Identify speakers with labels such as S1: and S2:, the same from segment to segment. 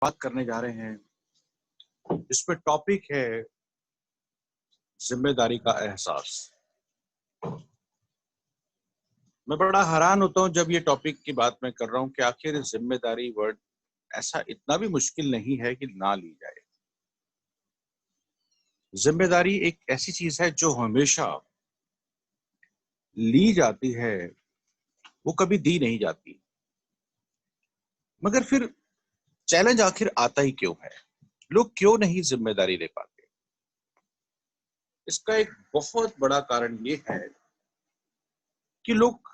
S1: बात करने जा रहे हैं। इस पे टॉपिक है जिम्मेदारी का एहसास। मैं बड़ा हैरान होता हूँ जब ये टॉपिक की बात मैं कर रहा हूँ कि आखिर जिम्मेदारी वर्ड ऐसा इतना भी मुश्किल नहीं है कि ना ली जाए। जिम्मेदारी एक ऐसी चीज है जो हमेशा ली जाती है, वो कभी दी नहीं जाती। मगर फिर चैलेंज आखिर आता ही क्यों है? लोग क्यों नहीं जिम्मेदारी ले पाते? इसका एक बहुत बड़ा कारण ये है कि लोग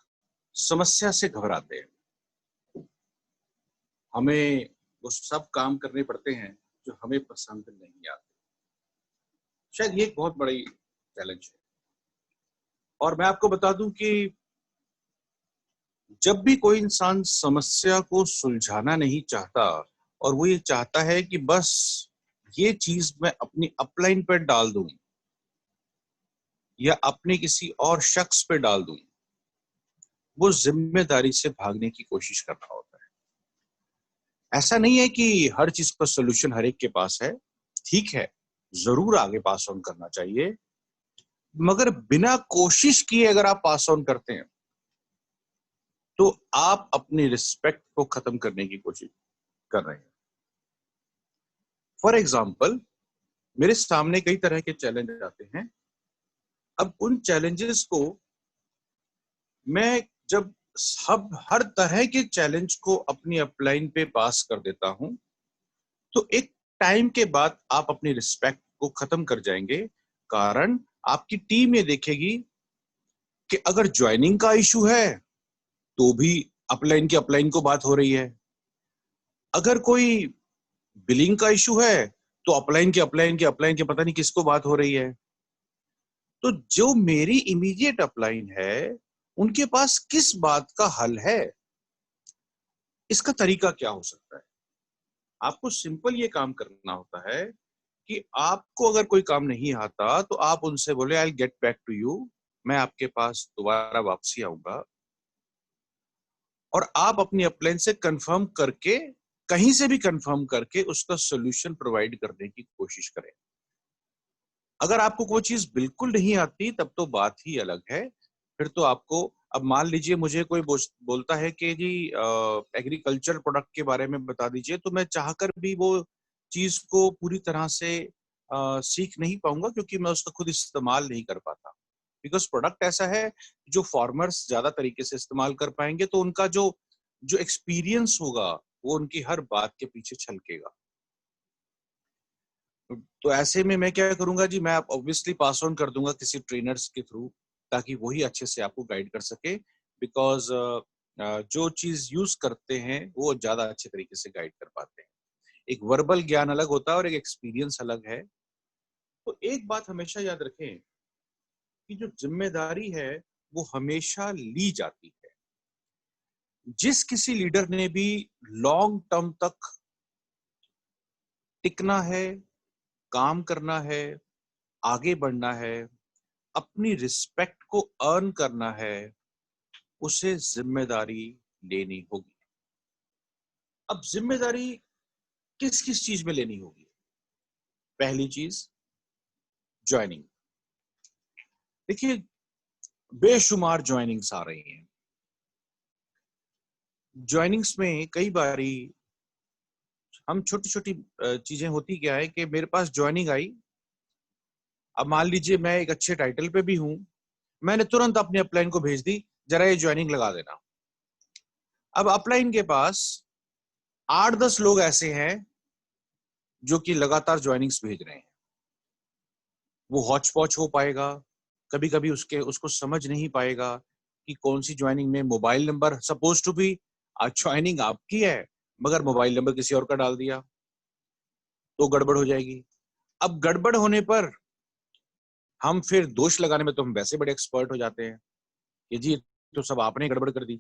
S1: समस्या से घबराते हैं। हमें वो सब काम करने पड़ते हैं जो हमें पसंद नहीं आते। शायद ये एक बहुत बड़ी चैलेंज है। और मैं आपको बता दूं कि जब भी कोई इंसान समस्या को सुलझाना नहीं चाहता और वो ये चाहता है कि बस ये चीज मैं अपनी अपलाइन पर डाल दूं या अपने किसी और शख्स पे डाल दूं, वो जिम्मेदारी से भागने की कोशिश कर रहा होता है। ऐसा नहीं है कि हर चीज का सोल्यूशन हर एक के पास है। ठीक है, जरूर आगे पास ऑन करना चाहिए, मगर बिना कोशिश किए अगर आप पास ऑन करते हैं तो आप अपनी रिस्पेक्ट को खत्म करने की कोशिश कर रहे हैं। फॉर एग्जाम्पल, मेरे सामने कई तरह के चैलेंज आते हैं। अब उन चैलेंजेस को मैं जब हर तरह के चैलेंज को अपनी अपलाइन पे पास कर देता हूं तो एक टाइम के बाद आप अपनी रिस्पेक्ट को खत्म कर जाएंगे। कारण आपकी टीम ये देखेगी कि अगर ज्वाइनिंग का इशू है तो भी अपलाइन की अपलाइन को बात हो रही है, अगर कोई बिलिंग का इशू है तो अपलाइन के पता नहीं किसको बात हो रही है। तो जो मेरी इमीडिएट अपलाइन है उनके पास किस बात का हल है? इसका तरीका क्या हो सकता है? आपको सिंपल ये काम करना होता है कि आपको अगर कोई काम नहीं आता तो आप उनसे बोले I get back to you, मैं आपके पास दोबारा वापसी आऊंगा। और आप अपनी अपलाइन से कंफर्म करके, कहीं से भी कंफर्म करके उसका सोल्यूशन प्रोवाइड करने की कोशिश करें। अगर आपको कोई चीज बिल्कुल नहीं आती तब तो बात ही अलग है। फिर तो आपको, अब मान लीजिए मुझे कोई बोलता है कि जी एग्रीकल्चर प्रोडक्ट के बारे में बता दीजिए, तो मैं चाहकर भी वो चीज को पूरी तरह से सीख नहीं पाऊंगा क्योंकि मैं उसका खुद इस्तेमाल नहीं कर पाता। बिकॉज प्रोडक्ट ऐसा है जो फार्मर्स ज्यादा तरीके से इस्तेमाल कर पाएंगे, तो उनका जो जो एक्सपीरियंस होगा वो उनकी हर बात के पीछे छलकेगा। तो ऐसे में मैं क्या करूंगा जी, मैं ऑब्वियसली पास ऑन कर दूंगा किसी ट्रेनर्स के थ्रू, ताकि वही अच्छे से आपको गाइड कर सके। बिकॉज जो चीज यूज करते हैं वो ज्यादा अच्छे तरीके से गाइड कर पाते हैं। एक वर्बल ज्ञान अलग होता है और एक एक्सपीरियंस अलग है। तो एक बात हमेशा याद रखें कि जो जिम्मेदारी है वो हमेशा ली जाती है। जिस किसी लीडर ने भी लॉन्ग टर्म तक टिकना है, काम करना है, आगे बढ़ना है, अपनी रिस्पेक्ट को अर्न करना है, उसे जिम्मेदारी लेनी होगी। अब जिम्मेदारी किस किस चीज में लेनी होगी? पहली चीज, ज्वाइनिंग। देखिए, बेशुमार ज्वाइनिंग्स आ रही हैं। ज्वाइनिंग्स में कई बारी हम छोटी छोटी चीजें होती क्या है कि मेरे पास ज्वाइनिंग आई। अब मान लीजिए मैं एक अच्छे टाइटल पे भी हूं, मैंने तुरंत अपने अपलाइन को भेज दी, जरा ये ज्वाइनिंग लगा देना। अब अपलाइन के पास 8-10 लोग ऐसे हैं जो कि लगातार ज्वाइनिंग्स भेज रहे हैं। वो हौच पौच हो पाएगा, कभी कभी उसको समझ नहीं पाएगा कि कौन सी ज्वाइनिंग में mobile number suppose to be, joining आपकी है मगर मोबाइल नंबर किसी और का डाल दिया, तो गड़बड़ हो जाएगी। अब गड़बड़ होने पर हम फिर दोष लगाने में तो हम वैसे बड़े एक्सपर्ट हो जाते हैं कि जी तो सब आपने गड़बड़ कर दी।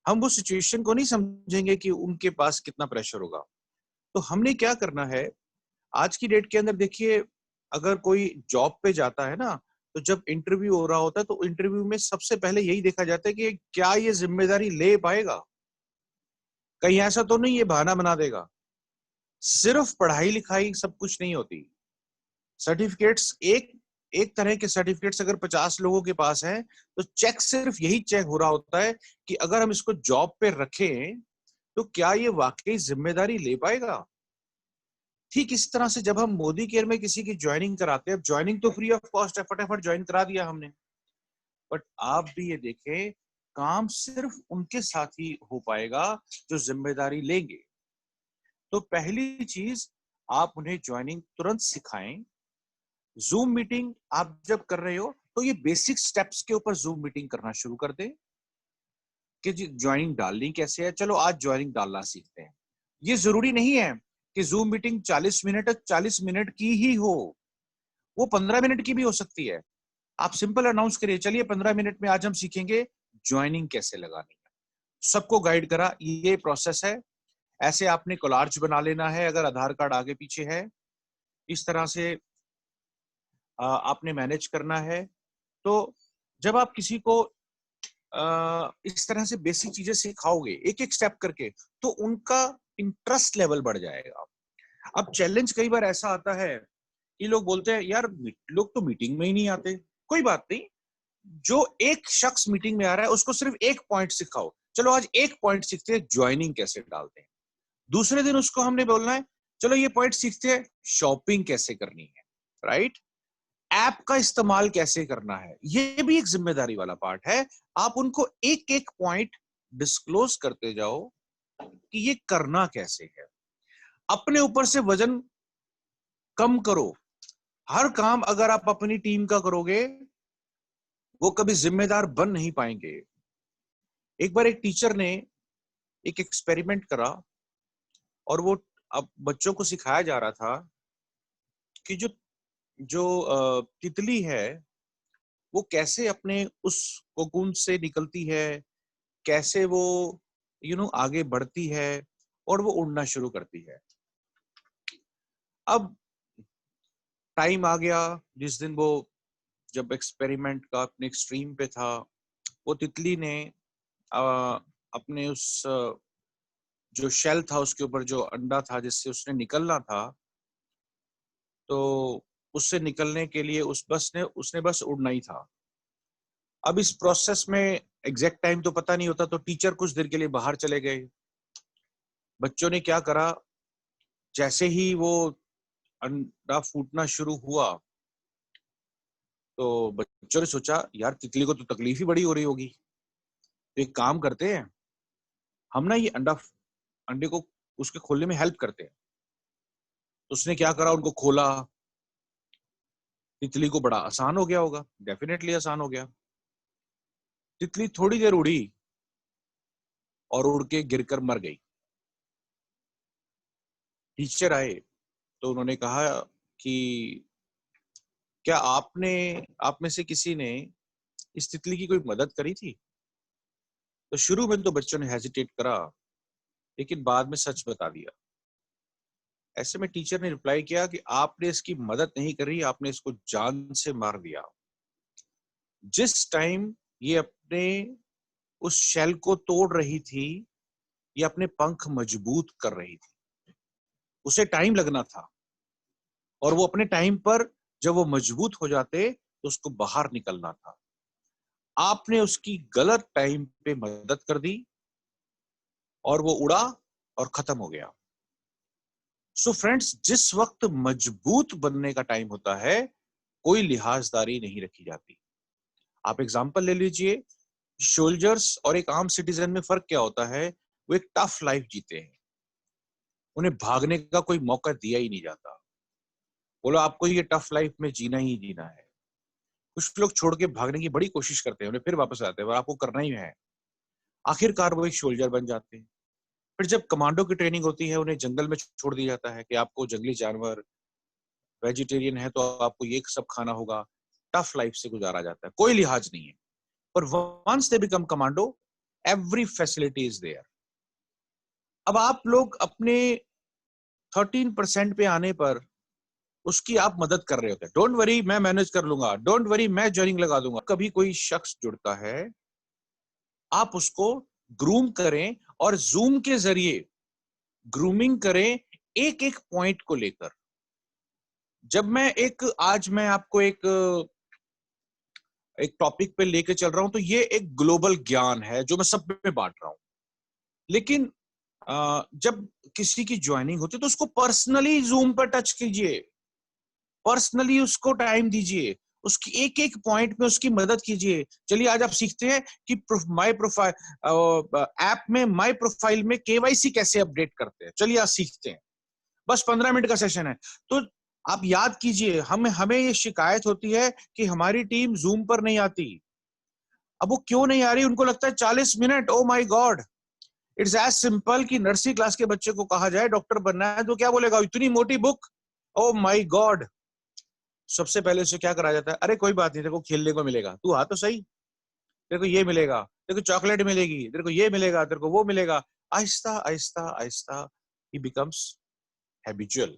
S1: हम वो सिचुएशन को नहीं समझेंगे कि उनके पास कितना प्रेशर होगा। तो हमने क्या करना है आज की डेट के अंदर? देखिए, अगर कोई जॉब पे जाता है ना, तो जब इंटरव्यू हो रहा होता है तो इंटरव्यू में सबसे पहले यही देखा जाता है कि क्या ये जिम्मेदारी ले पाएगा, कहीं ऐसा तो नहीं ये बहाना बना देगा। सिर्फ पढ़ाई लिखाई सब कुछ नहीं होती। सर्टिफिकेट्स एक तरह के सर्टिफिकेट्स अगर 50 लोगों के पास है तो चेक सिर्फ यही चेक हो रहा होता है कि अगर हम इसको जॉब पे रखें तो क्या ये वाकई जिम्मेदारी ले पाएगा। ठीक इस तरह से जब हम मोदी केयर में किसी की ज्वाइनिंग कराते हैं, अब ज्वाइनिंग तो फ्री ऑफ कॉस्ट है, फटाफट ज्वाइन करा दिया हमने, बट आप भी ये देखें काम सिर्फ उनके साथ ही हो पाएगा जो जिम्मेदारी लेंगे। तो पहली चीज, आप उन्हें ज्वाइनिंग तुरंत सिखाएं। जूम मीटिंग आप जब कर रहे हो तो ये बेसिक स्टेप्स के ऊपर जूम मीटिंग करना शुरू कर दें कि ज्वाइनिंग डालनी कैसे है। चलो आज ज्वाइनिंग डालना सीखते हैं। ये जरूरी नहीं है कि जूम मीटिंग 40 मिनट 40 मिनट की ही हो, वो 15 मिनट की भी हो सकती है। आप सिंपल अनाउंस करिए, चलिए 15 मिनट में आज हम सीखेंगे ज्वाइनिंग कैसे लगानी है। सबको गाइड करा, ये प्रोसेस है। ऐसे आपने कोलार्ज बना लेना है अगर आधार कार्ड आगे पीछे है, इस तरह से आपने मैनेज करना है। तो जब आप किसी को इस तरह से बेसिक चीजें सिखाओगे एक एक स्टेप करके, तो उनका इंटरेस्ट लेवल बढ़ जाएगा। अब चैलेंज कई बार ऐसा आता है कि लोग बोलते हैं यार लोग तो मीटिंग में ही नहीं आते। कोई बात नहीं, जो एक शख्स मीटिंग में आ रहा है उसको सिर्फ एक पॉइंट सिखाओ। चलो आज एक पॉइंट सीखते हैं ज्वाइनिंग कैसे डालते हैं। दूसरे दिन उसको हमने बोलना है चलो ये पॉइंट सीखते हैं शॉपिंग कैसे करनी है, राइट। ऐप का इस्तेमाल कैसे करना है, ये भी एक जिम्मेदारी वाला पार्ट है। आप उनको एक एक पॉइंट डिस्क्लोज करते जाओ कि ये करना कैसे है। अपने ऊपर से वजन कम करो। हर काम अगर आप अपनी टीम का करोगे वो कभी जिम्मेदार बन नहीं पाएंगे। एक बार एक टीचर ने एक एक्सपेरिमेंट करा और वो अब बच्चों को सिखाया जा रहा था कि जो जो तितली है वो कैसे अपने उस कोकून से निकलती है, कैसे वो आगे बढ़ती है और वो उड़ना शुरू करती है। अब टाइम आ गया जिस दिन वो जब एक्सपेरिमेंट का अपने एक्सट्रीम पे था, वो तितली ने अपने उस जो शेल था उसके ऊपर जो अंडा था जिससे उसने निकलना था, तो उससे निकलने के लिए उसने बस उड़ना ही था। अब इस प्रोसेस में एग्जैक्ट टाइम तो पता नहीं होता, तो टीचर कुछ देर के लिए बाहर चले गए। बच्चों ने क्या करा, जैसे ही वो अंडा फूटना शुरू हुआ तो बच्चों ने सोचा यार तितली को तो तकलीफ ही बड़ी हो रही होगी, तो एक काम करते हैं हम ना ये अंडे को उसके खोलने में हेल्प करते हैं। तो उसने क्या करा, उनको खोला। तितली को बड़ा आसान हो गया होगा, डेफिनेटली आसान हो गया। तितली थोड़ी देर उड़ी और उड़ के गिरकर मर गई। टीचर आए तो उन्होंने कहा कि क्या आप में से किसी ने इस तितली की कोई मदद करी थी। तो शुरू में तो बच्चों ने हेजिटेट करा, लेकिन बाद में सच बता दिया। ऐसे में टीचर ने रिप्लाई किया कि आपने इसकी मदद नहीं करी, आपने इसको जान से मार दिया। जिस टाइम ये अपने उस शेल को तोड़ रही थी, ये अपने पंख मजबूत कर रही थी, उसे टाइम लगना था, और वो अपने टाइम पर जब वो मजबूत हो जाते तो उसको बाहर निकलना था। आपने उसकी गलत टाइम पे मदद कर दी और वो उड़ा और खत्म हो गया। सो फ्रेंड्स, जिस वक्त मजबूत बनने का टाइम होता है कोई लिहाजदारी नहीं रखी जाती। आप एग्जांपल ले लीजिए, सोल्जर्स और एक आम सिटीजन में फर्क क्या होता है। वो एक टफ लाइफ जीते हैं, उन्हें भागने का कोई मौका दिया ही नहीं जाता। बोलो आपको ये टफ लाइफ में जीना ही जीना है। कुछ लोग छोड़ के भागने की बड़ी कोशिश करते हैं, उन्हें फिर वापस आते हैं और आपको करना ही है। आखिरकार वो एक सोल्जर बन जाते हैं। फिर जब कमांडो की ट्रेनिंग होती है उन्हें जंगल में छोड़ दिया जाता है कि आपको जंगली जानवर, वेजिटेरियन है तो आपको ये सब खाना होगा। टफ लाइफ से गुजारा जाता है, कोई लिहाज नहीं है। पर once they become commando, every facility is there. अब आप लोग अपने 13% पे आने पर उसकी आप मदद कर रहे होते हैं। डोंट वरी मैं मैनेज कर लूंगा, डोंट वरी मैं ज्वाइनिंग लगा दूंगा। कभी कोई शख्स जुड़ता है, आप उसको ग्रूम करें और जूम के जरिए ग्रूमिंग करें। एक एक पॉइंट को लेकर। जब मैं आज मैं आपको एक टॉपिक पे लेके चल रहा हूं, तो ये एक ग्लोबल ज्ञान है जो मैं सब में बांट रहा हूं। लेकिन जब किसी की ज्वाइनिंग होती है तो उसको पर्सनली जूम पर टच कीजिए, पर्सनली उसको टाइम दीजिए, उसकी एक एक पॉइंट में उसकी मदद कीजिए। चलिए आज आप सीखते हैं कि माई प्रोफाइल ऐप में माई प्रोफाइल में केवाईसी कैसे अपडेट करते हैं। चलिए आज सीखते हैं, बस 15 मिनट का सेशन है। तो आप याद कीजिए, हमें ये शिकायत होती है कि हमारी टीम जूम पर नहीं आती। अब वो क्यों नहीं आ रही? उनको लगता है 40 minute, oh my god. It's as simple कि नर्सरी क्लास के बच्चे को कहा जाए डॉक्टर बनना है तो क्या बोलेगा? इतनी मोटी बुक, ओ माय गॉड। सबसे पहले उसे क्या करा जाता है? अरे कोई बात नहीं, तेरे को खेलने को मिलेगा, तू आ तो सही, तेरे को ये मिलेगा, तेरे को चॉकलेट मिलेगी, तेरे को ये मिलेगा, तेरे को वो मिलेगा। आहिस्ता आहिस्ता आहिस्ता ही बिकम्स हैबिचुअल।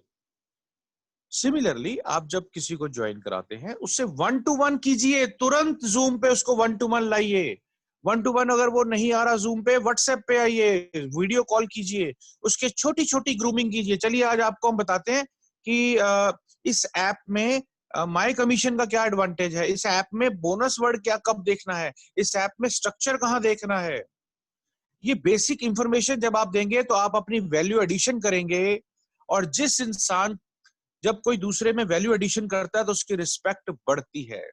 S1: सिमिलरली आप जब किसी को ज्वाइन कराते हैं, उससे 1-to-1 कीजिए, तुरंत जूम पे उसको 1-to-1 लाइए। 1-to-1 अगर वो नहीं आ रहा जूम पे, व्हाट्सएप पे आइए, वीडियो कॉल कीजिए, उसके छोटी छोटी ग्रूमिंग कीजिए। चलिए आज आपको हम बताते हैं कि इस ऐप में माई कमीशन का क्या एडवांटेज है, इस ऐप में बोनस वर्ड क्या कब देखना है, इस ऐप में स्ट्रक्चर कहाँ देखना है। ये बेसिक इंफॉर्मेशन जब आप देंगे तो आप अपनी वैल्यू एडिशन करेंगे। और जिस इंसान जब कोई दूसरे में वैल्यू एडिशन करता है तो उसकी रिस्पेक्ट बढ़ती है।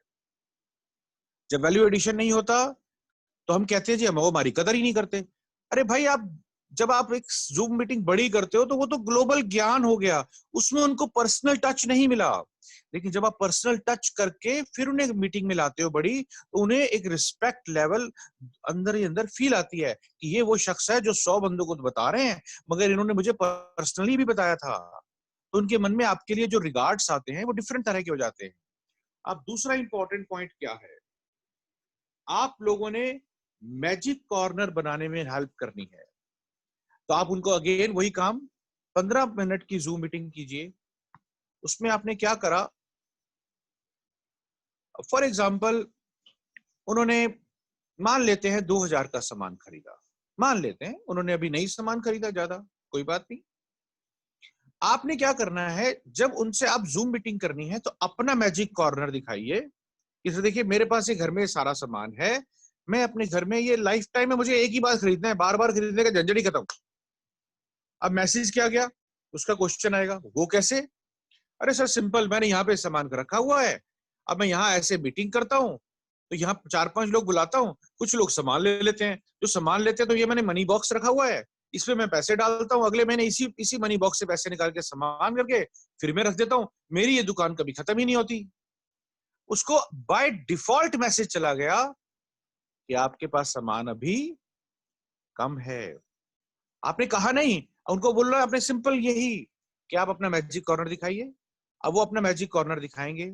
S1: जब वैल्यू एडिशन नहीं होता तो हम कहते हैं जी हम वो हमारी कदर ही नहीं करते। अरे भाई, आप जब आप एक जूम मीटिंग बड़ी करते हो तो वो तो ग्लोबल ज्ञान हो गया, उसमें उनको पर्सनल टच नहीं मिला। लेकिन जब आप पर्सनल टच करके फिर उन्हें मीटिंग में लाते हो बड़ी, तो उन्हें एक रिस्पेक्ट लेवल अंदर ही अंदर फील आती है कि ये वो शख्स है जो 100 बंदों को तो बता रहे हैं, मगर इन्होंने मुझे पर्सनली भी बताया था। तो उनके मन में आपके लिए जो रिगार्ड्स आते हैं वो डिफरेंट तरह के हो जाते हैं। अब दूसरा इंपॉर्टेंट पॉइंट क्या है? आप लोगों ने मैजिक कॉर्नर बनाने में हेल्प करनी है। तो आप उनको अगेन वही काम, 15 मिनट की जूम मीटिंग कीजिए। उसमें आपने क्या करा? फॉर एग्जाम्पल, उन्होंने मान लेते हैं 2000 का सामान खरीदा, मान लेते हैं उन्होंने अभी नई सामान खरीदा ज्यादा, कोई बात नहीं। आपने क्या करना है, जब उनसे आप जूम मीटिंग करनी है तो अपना मैजिक कॉर्नर दिखाइए। इसे देखिए, मेरे पास ये घर में सारा सामान है, मैं अपने घर में ये लाइफ टाइम में मुझे एक ही बार खरीदना है, बार बार खरीदने का झंझट ही खत्म। अब मैसेज क्या गया? उसका क्वेश्चन आएगा, वो कैसे? अरे सर सिंपल, मैंने यहाँ पे सामान रखा हुआ है, अब मैं यहाँ ऐसे मीटिंग करता हूँ तो यहाँ 4-5 लोग बुलाता हूँ, कुछ लोग सामान ले लेते हैं, जो सामान लेते हैं तो ये मैंने मनी बॉक्स रखा हुआ है, इसमें मैं पैसे डालता हूँ, अगले महीने इसी इसी मनी बॉक्स से पैसे निकाल के सामान करके फिर मैं रख देता हूँ। मेरी ये दुकान कभी खत्म ही नहीं होती। उसको बाय डिफॉल्ट मैसेज चला गया कि आपके पास सामान अभी कम है। आपने कहा नहीं, उनको बोल रहा है आपने सिंपल यही कि आप अपना मैजिक कॉर्नर दिखाइए। अब वो अपना मैजिक कॉर्नर दिखाएंगे,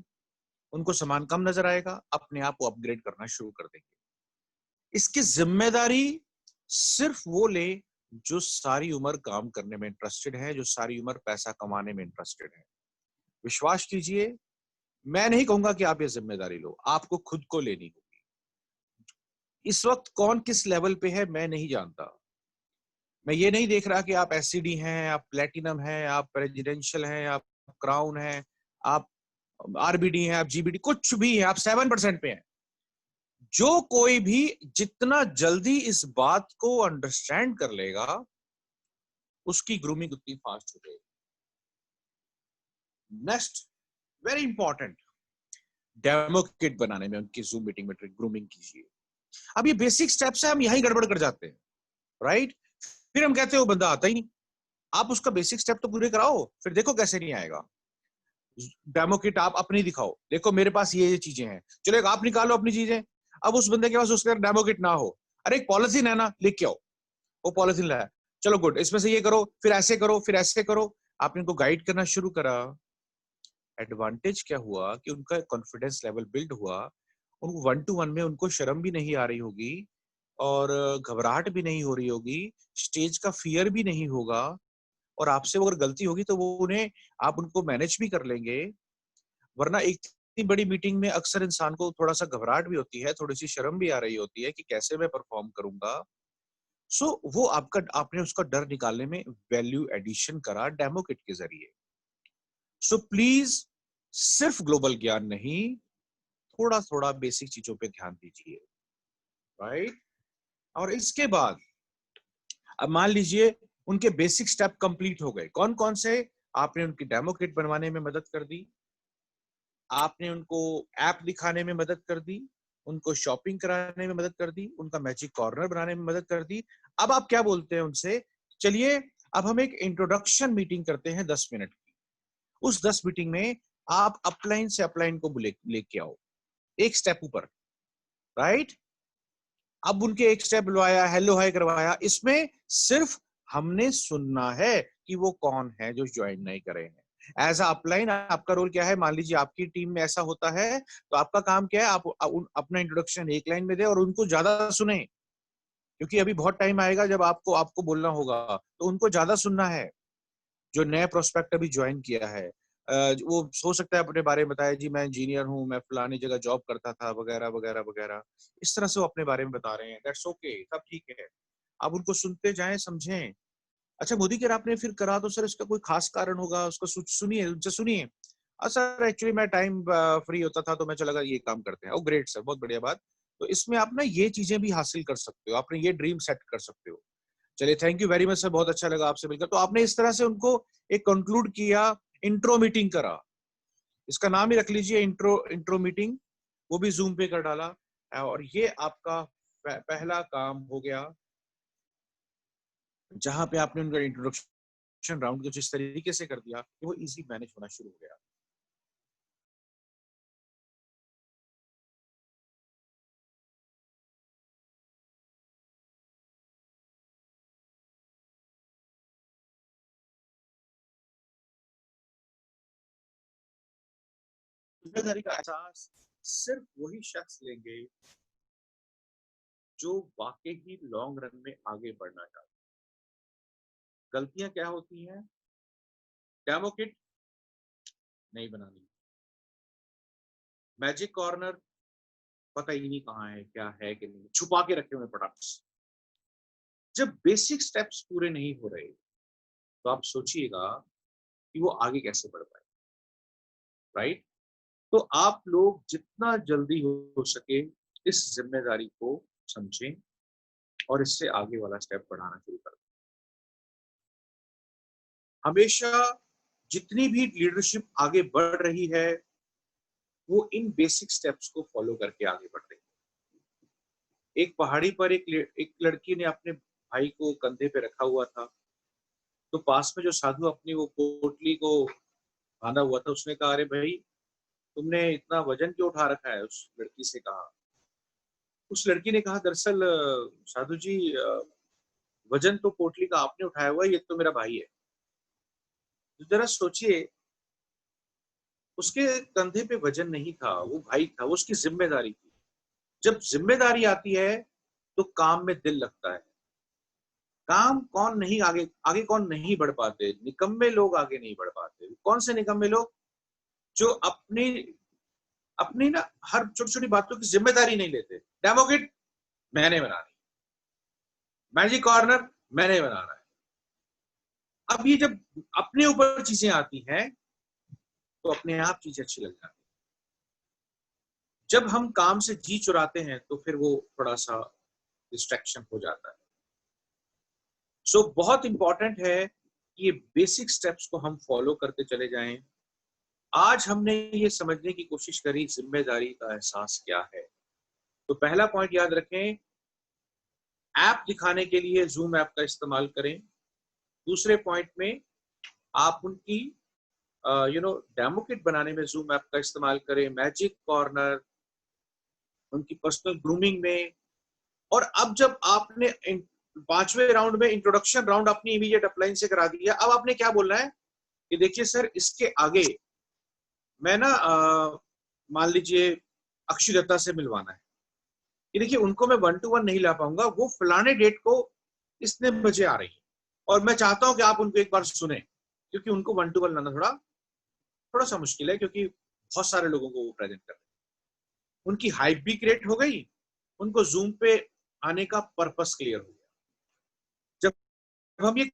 S1: उनको सामान कम नजर आएगा, अपने आप वो अपग्रेड करना शुरू कर देंगे। इसकी जिम्मेदारी सिर्फ वो ले जो सारी उम्र काम करने में इंटरेस्टेड है, जो सारी उम्र पैसा कमाने में इंटरेस्टेड है। विश्वास कीजिए, मैं नहीं कहूंगा कि आप ये जिम्मेदारी लो, आपको खुद को लेनी होगी। इस वक्त कौन किस लेवल पे है मैं नहीं जानता। मैं ये नहीं देख रहा कि आप एससीडी हैं, आप प्लेटिनम हैं, आप प्रेसिडेंशियल हैं, आप क्राउन हैं, आप आरबीडी हैं, आप जीबीडी, कुछ भी है, आप 7% पे हैं। जो कोई भी जितना जल्दी इस बात को अंडरस्टैंड कर लेगा, उसकी ग्रूमिंग उतनी फास्ट हो जाएगी। Next, very important, demo kit बनाने में उनकी जूम मीटिंग में ग्रूमिंग कीजिए। अब ये बेसिक स्टेप्स है, हम यही गड़बड़ कर जाते हैं, राइट? फिर हम कहते हैं वो बंदा आता ही नहीं। आप उसका बेसिक स्टेप तो पूरे कराओ, फिर देखो कैसे नहीं आएगा। डेमो किट आप अपनी दिखाओ, देखो मेरे पास ये चीजें हैं, चलो एक आप निकालो अपनी चीजें। अब उस बंदे के पास उसका डेमो किट ना हो, अरे एक पॉलिथीन है ना, लिख के आओ। वो पॉलिथीन लाया, चलो गुड, इसमें से ये करो, फिर ऐसे करो, फिर ऐसे करो। आपने उनको गाइड करना शुरू करा। एडवांटेज क्या हुआ कि उनका कॉन्फिडेंस लेवल बिल्ड हुआ। उनको 1-to-1 में उनको शर्म भी नहीं आ रही होगी और घबराहट भी नहीं हो रही होगी, स्टेज का फियर भी नहीं होगा। और आपसे अगर गलती होगी तो वो उन्हें आप उनको मैनेज भी कर लेंगे। वरना एक इतनी बड़ी मीटिंग में अक्सर इंसान को थोड़ा सा घबराहट भी होती है, थोड़ी सी शर्म भी आ रही होती है कि कैसे मैं परफॉर्म करूंगा। सो वो आपने उसका डर निकालने में वैल्यू एडिशन करा डेमो किट के जरिए। सो प्लीज सिर्फ ग्लोबल ज्ञान नहीं, थोड़ा थोड़ा बेसिक चीजों पे ध्यान दीजिए, राइट। और इसके बाद अब मान लीजिए उनके बेसिक स्टेप कंप्लीट हो गए, कौन कौन से? आपने उनकी डेमो किट बनवाने में मदद कर दी, आपने उनको ऐप दिखाने में मदद कर दी, उनको शॉपिंग कराने में मदद कर दी, उनका मैजिक कॉर्नर बनाने में मदद कर दी। अब आप क्या बोलते हैं उनसे? चलिए अब हम एक इंट्रोडक्शन मीटिंग करते हैं 10 मिनट की। उस 10 मीटिंग में आप अपलाइन से अपलाइन को लेके आओ, एक स्टेप ऊपर, राइट। अब उनके एक स्टेप बुलवाया, हेलो हाय करवाया, इसमें सिर्फ हमने सुनना है कि वो कौन है जो ज्वाइन नहीं करे हैं। एज अ अपलाइन आपका रोल क्या है? मान लीजिए आपकी टीम में ऐसा होता है, तो आपका काम क्या है? आप अपना इंट्रोडक्शन एक लाइन में दे और उनको ज्यादा सुने, क्योंकि अभी बहुत टाइम आएगा जब आपको आपको बोलना होगा, तो उनको ज्यादा सुनना है। जो नया प्रोस्पेक्ट अभी ज्वाइन किया है, वो हो सकता है अपने बारे में बताए, जी मैं इंजीनियर हूँ, मैं फलानी जगह जॉब करता था, वगैरह वगैरह वगैरह। इस तरह से वो अपने बारे में बता रहे हैं, दैट्स ओके, सब ठीक है। आप उनको सुनते जाएं, समझें। अच्छा मोदी के आपने फिर करा तो सर इसका कोई खास कारण होगा, उसको सुनिए, उनसे सुनिए। सर एक्चुअली मैं टाइम फ्री होता था तो मैं चला गया, ये काम करते हैं। ओ ग्रेट सर, बहुत बढ़िया बात। तो इसमें आप ना ये चीजें भी हासिल कर सकते हो, आपने ये ड्रीम सेट कर सकते हो। चलिए thank you very much sir, बहुत अच्छा लगा आपसे मिलकर। तो आपने इस तरह से उनको एक कंक्लूड किया, इंट्रो मीटिंग करा, इसका नाम ही रख लीजिए इंट्रो मीटिंग, वो भी जूम पे कर डाला। और ये आपका पहला काम हो गया, जहां पे आपने उनका इंट्रोडक्शन राउंड को जिस तरीके से कर दिया कि वो इजी मैनेज होना शुरू हो गया। जिम्मेदारी का एहसास सिर्फ वही शख्स लेंगे जो वाकई ही लॉन्ग रन में आगे बढ़ना चाहते हैं। गलतियां क्या होती हैं? डेमो किट नहीं बनानी, मैजिक कॉर्नर पता ही नहीं कहाँ है, क्या है कि नहीं, छुपा के रखे हुए प्रोडक्ट्स। जब बेसिक स्टेप्स पूरे नहीं हो रहे, तो आप सोचिएगा कि वो आगे कैसे बढ़ पाए, राइट। तो आप लोग जितना जल्दी हो सके इस जिम्मेदारी को समझें और इससे आगे वाला स्टेप बढ़ाना शुरू करें। हमेशा जितनी भी लीडरशिप आगे बढ़ रही है, वो इन बेसिक स्टेप्स को फॉलो करके आगे बढ़ रही है। एक पहाड़ी पर एक लड़की ने अपने भाई को कंधे पे रखा हुआ था, तो पास में जो साधु अपनी वो पोटली को बांधा हुआ था, उसने कहा, अरे भाई तुमने इतना वजन क्यों उठा रखा है? उस लड़की से कहा। उस लड़की ने कहा, दरअसल साधु जी, वजन तो पोटली का आपने उठाया हुआ है, ये तो मेरा भाई है। तो जरा सोचिए, उसके कंधे पे वजन नहीं था, वो भाई था, वो उसकी जिम्मेदारी थी। जब जिम्मेदारी आती है तो काम में दिल लगता है। काम कौन नहीं आगे आगे कौन नहीं बढ़ पाते? निकम्मे लोग आगे नहीं बढ़ पाते। कौन से निकम्मे लोग? जो अपनी अपनी ना हर छोटी छोटी बातों की जिम्मेदारी नहीं लेते। डेमो किट मैंने बनानी, मैजिक कॉर्नर मैंने बनाना है। अब ये जब अपने ऊपर चीजें आती हैं तो अपने आप चीजें अच्छी लग जाती हैं। जब हम काम से जी चुराते हैं तो फिर वो थोड़ा सा डिस्ट्रैक्शन हो जाता है। सो बहुत इंपॉर्टेंट है कि ये बेसिक स्टेप्स को हम फॉलो करते चले जाएं। आज हमने ये समझने की कोशिश करी जिम्मेदारी का एहसास क्या है। तो पहला पॉइंट याद रखें, ऐप दिखाने के लिए जूम ऐप का इस्तेमाल करें। दूसरे पॉइंट में आप उनकी डेमो किट बनाने में जूम ऐप का इस्तेमाल करें, मैजिक कॉर्नर, उनकी पर्सनल ग्रूमिंग में। और अब जब आपने पांचवें राउंड में इंट्रोडक्शन राउंड अपनी इमीडिएट अपलाइन से करा दिया, अब आपने क्या बोलना है कि देखिए सर, इसके आगे मैं ना मान लीजिए अक्षय दत्ता से मिलवाना है, कि देखिए उनको मैं 1 to 1 नहीं ला पाऊंगा, वो फलाने डेट को इतने बजे आ रही है और मैं चाहता हूं कि आप उनको एक बार सुने, क्योंकि उनको 1 to 1 लाना थोड़ा थोड़ा सा मुश्किल है, क्योंकि बहुत सारे लोगों को वो प्रेजेंट कर रहे हैं। उनकी हाइप भी क्रिएट हो गई, उनको जूम पे आने का पर्पस क्लियर हो गया। हम ये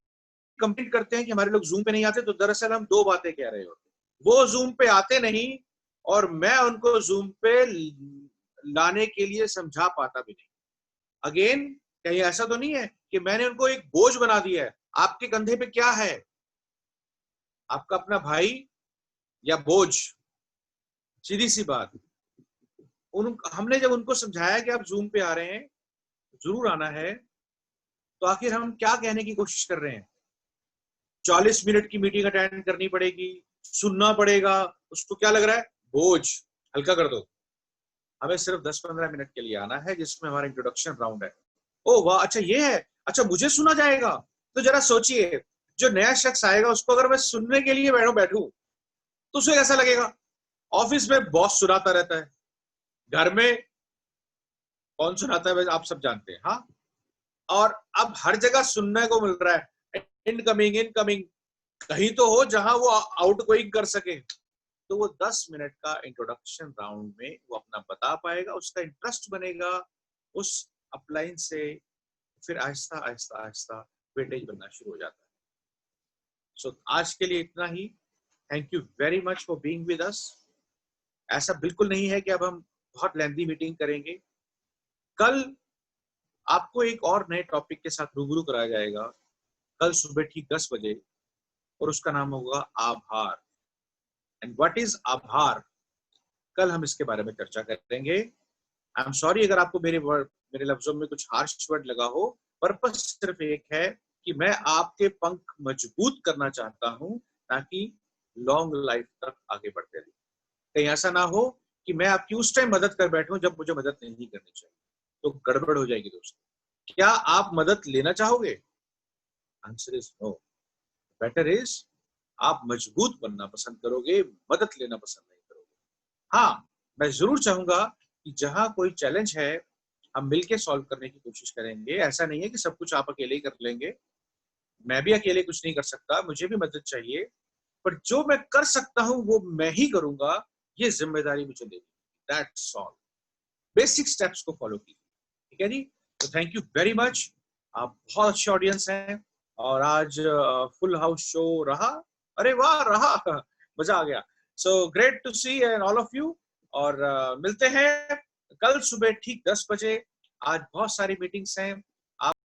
S1: कंप्लेंट करते हैं कि हमारे लोग जूम पे नहीं आते, तो दरअसल हम दो बातें कह रहे होते हैं। वो जूम पे आते नहीं और मैं उनको जूम पे लाने के लिए समझा पाता भी नहीं। अगेन, कहीं ऐसा तो नहीं है कि मैंने उनको एक बोझ बना दिया है। आपके कंधे पे क्या है? आपका अपना भाई या बोझ? सीधी सी बात। हमने जब उनको समझाया कि आप जूम पे आ रहे हैं, जरूर आना है, तो आखिर हम क्या कहने की कोशिश कर रहे हैं? 40 मिनट की मीटिंग अटेंड करनी पड़ेगी, सुनना पड़ेगा। उसको क्या लग रहा है? बोझ। हल्का कर दो। हमें सिर्फ 10-15 मिनट के लिए आना है, जिसमें हमारा इंट्रोडक्शन राउंड है। ओ वाह, अच्छा ये है, अच्छा मुझे सुना जाएगा। तो जरा सोचिए, जो नया शख्स आएगा उसको अगर मैं सुनने के लिए बैठूं तो उसे कैसा लगेगा? ऑफिस में बॉस सुनाता रहता है, घर में कौन सुनाता है आप सब जानते हैं। हाँ, और अब हर जगह सुनने को मिल रहा है, इनकमिंग इनकमिंग। कहीं तो हो जहां वो आउट गोइंग कर सके। तो वो 10 मिनट का इंट्रोडक्शन राउंड में वो अपना बता पाएगा, उसका इंटरेस्ट बनेगा उस अपलाइन से। फिर आहिस्ता आहिस्ता आहिस्ता वेटेज बनना शुरू हो जाता है। सो आज के लिए इतना ही। Thank you very much for being with us. ऐसा बिल्कुल नहीं है कि अब हम बहुत लेंथी मीटिंग करेंगे। कल आपको एक और नए टॉपिक के साथ रूबरू कराया जाएगा, कल सुबह ठीक 10 बजे, और उसका नाम होगा आभार। एंड व्हाट इज आभार? कल हम इसके बारे में चर्चा करेंगे। आई एम सॉरी अगर आपको मेरे लफ्जों में कुछ हार्श वर्ड लगा हो। पर्पस सिर्फ एक है कि मैं आपके पंख मजबूत करना चाहता हूं, ताकि लॉन्ग लाइफ तक आगे बढ़ते रहे। कहीं ऐसा ना हो कि मैं आपकी उस टाइम मदद कर बैठूं जब मुझे मदद नहीं करनी चाहिए, तो गड़बड़ हो जाएगी दोस्तों। क्या आप मदद लेना चाहोगे? Answer is no. Better is आप मजबूत बनना पसंद करोगे, मदद लेना पसंद नहीं करोगे। हाँ, मैं जरूर चाहूंगा कि जहां कोई चैलेंज है, हम मिलके सॉल्व करने की कोशिश करेंगे। ऐसा नहीं है कि सब कुछ आप अकेले ही कर लेंगे। मैं भी अकेले कुछ नहीं कर सकता, मुझे भी मदद चाहिए। पर जो मैं कर सकता हूं वो मैं ही करूंगा, ये जिम्मेदारी मुझे लेनी है। That's all. बेसिक स्टेप्स को फॉलो कीजिए, ठीक है जी? तो थैंक यू वेरी मच। आप बहुत अच्छे ऑडियंस हैं, और आज फुल हाउस शो रहा। अरे वाह, रहा मजा आ गया। So great to see and all of you. और मिलते हैं कल सुबह ठीक 10 बजे। आज बहुत सारी मीटिंग्स हैं,